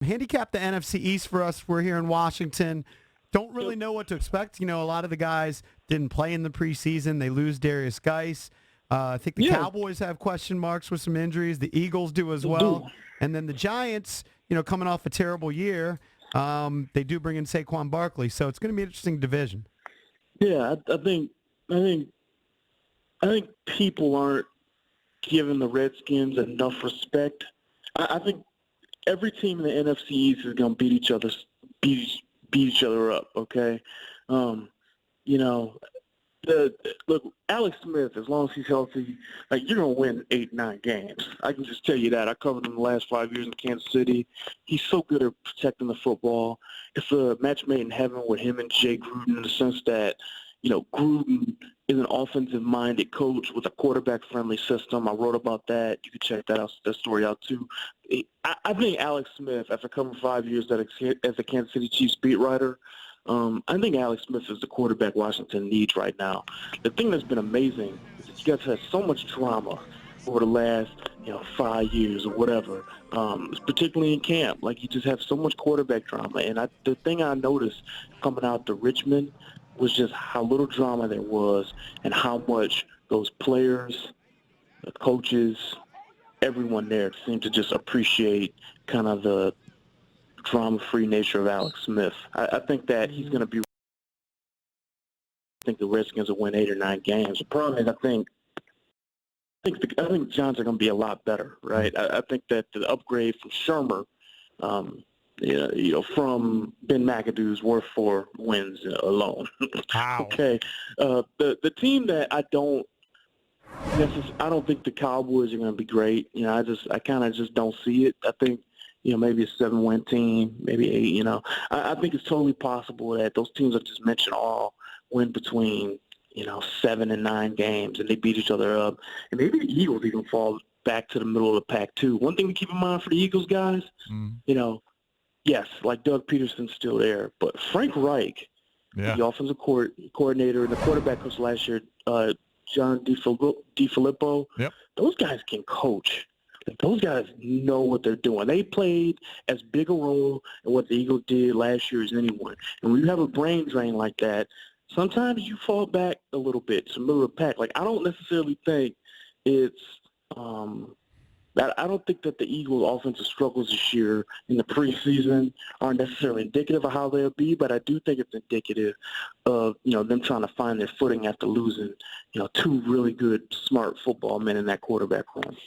Handicap the NFC East for us. We're here in Washington. Don't really know what to expect. You know, a lot of the guys didn't play in the preseason. They lose Darius Geis. I think the Cowboys have question marks with some injuries. The Eagles do as well. And then the Giants, you know, coming off a terrible year, they do bring in Saquon Barkley. So it's going to be an interesting division. Yeah, I think people aren't giving the Redskins enough respect. I think every team in the NFC East is going to beat each other up. Okay, you know, look, Alex Smith, as long as he's healthy, like, you're going to win 8, 9 games. I can just tell you that. I covered him the last 5 years in Kansas City. He's so good at protecting the football. It's a match made in heaven with him and Jay Gruden, in the sense that, you know, Gruden is an offensive-minded coach with a quarterback-friendly system. I wrote about that. You can check that story out, too. I think Alex Smith, after covering 5 years as a Kansas City Chiefs beat writer, I think Alex Smith is the quarterback Washington needs right now. The thing that's been amazing is that you guys had so much drama over the last, 5 years or whatever, particularly in camp. Like, you just have so much quarterback drama. And the thing I noticed coming out to Richmond was just how little drama there was and how much those players, the coaches, everyone there seemed to just appreciate kind of the drama-free nature of Alex Smith. I think that he's going to be – I think the Redskins will win 8 or 9 games. The problem is I think the Giants are going to be a lot better, right? I think that the upgrade from Shermer from Ben McAdoo's worth 4 wins alone. Wow. Okay. The team that I don't think the Cowboys are going to be great. I kind of just don't see it. I think, maybe a 7-win team, maybe 8, I think it's totally possible that those teams I just mentioned all win between, 7 and 9 games, and they beat each other up. And maybe the Eagles even fall back to the middle of the pack, too. One thing to keep in mind for the Eagles, guys, yes, like Doug Peterson's still there, but Frank Reich, the offensive coordinator and the quarterback coach last year, John DeFilippo, those guys can coach. Like, those guys know what they're doing. They played as big a role in what the Eagles did last year as anyone. And when you have a brain drain like that, sometimes you fall back a little bit to the middle of the pack. Like, I don't necessarily think it's I don't think that the Eagles' offensive struggles this year in the preseason are necessarily indicative of how they'll be, but I do think it's indicative of, them trying to find their footing after losing, 2 really good, smart football men in that quarterback room.